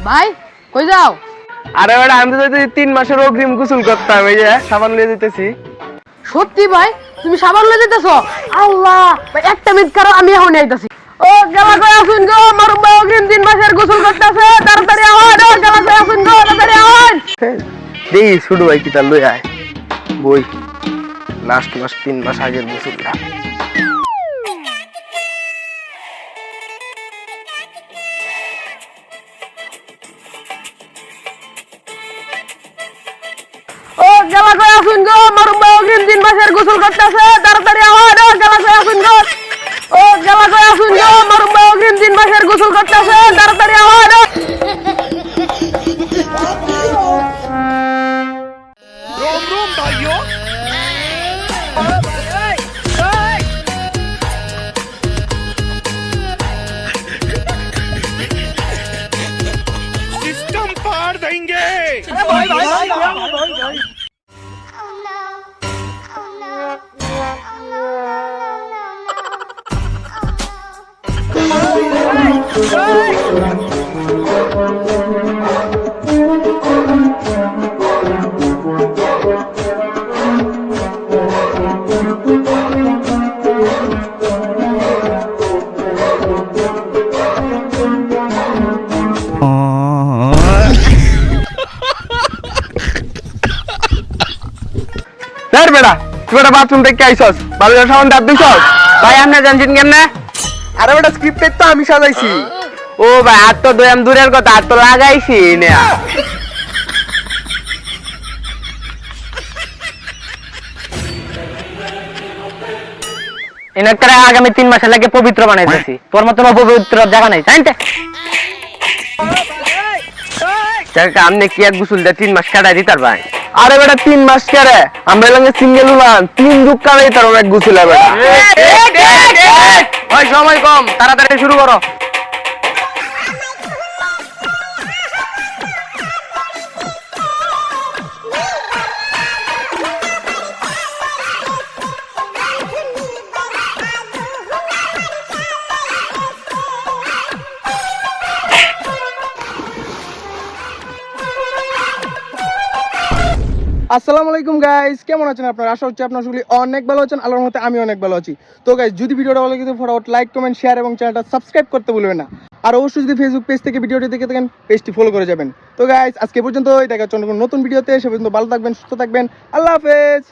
ভাই কই যাও? আরে বেটা আমি তো 3 মাসের অগ্রিম গোসল করতাম, এই যে সাবান নিয়ে যেতেছি। সত্যি ভাই তুমি সাবান লয়ে যেতেছো? আল্লাহ ভাই একটা মিনিট কারো আমি এখন আইতাছি। ও গেলা কই আসুন গো, মারুম ভাই অগ্রিম 3 মাসের গোসল করতেছে, তাড়াতাড়ি আওয়াজ। ও গেলা কই আসুন গো, তাড়াতাড়ি আওয়াজ। দেই ছোট ভাই কিটা লই আয় বই লাস্ট মাস 3 মাস আগের গোসলটা। ও গেলা কই আসুন গো, মারুম ভাই অগ্রিম 3 মাসের গোসল করতেছে, তাড়াতাড়ি আওয়াজ। ও গেলা কই আসুন গো, ও গেলা কই আসুন গো, মারুম ভাই অগ্রিম 3 মাসের গোসল করতেছে, তাড়াতাড়ি আওয়াজ। रोम रोम भाइयों सिस्टम फाड़ देंगे। স্যার বেটা তুই বেটা বাথরুম থেকে আইছস, ভালো করে সাবান দাঁত দিছস? ভাই আপনি জানছেন কেমনে? আরে বেটা স্ক্রিপ্টে তো আমি সাজাইছি। ও ভাই আর তো দয়াম দূরের কথা, আর তো লাগাইছি না। এনাকে আগামী 3 মাসের লাগে পবিত্র বানাইতেছি, তোর মতন অপবিত্র জায়গা নাই জানতে। আপনি কি এক গোসল দিয়ে 3 মাস কাটাই দিতার ভাই? আরে বেটা 3 মাস কেরে আমরা লঙ্গে সিঙ্গেল উলান 3 যুগ কাটাই তার এক গোসল বেটা। ওই সময় কম, তাড়াতাড়ি শুরু করো। আসসালামু আলাইকুম গাইস, কেমন আছেন আপনারা? আশা হচ্ছে আপনারা সকলে অনেক ভালো আছেন। আল্লাহর রহমতে আমি অনেক ভালো আছি। তো গাইস যদি ভিডিওটা ভালো লাগে ফটাফট লাইক কমেন্ট শেয়ার এবং চ্যানেলটা সাবস্ক্রাইব করতে ভুলবেন না। আর অবশ্যই যদি ফেসবুক পেজ থেকে ভিডিওটি দেখে থাকেন পেজটি ফলো করে যাবেন। তো গাইস আজকে পর্যন্ত দেখা হচ্ছে নতুন ভিডিওতে, সে পর্যন্ত ভালো থাকবেন, সুস্থ থাকবেন। আল্লাহ হাফেজ।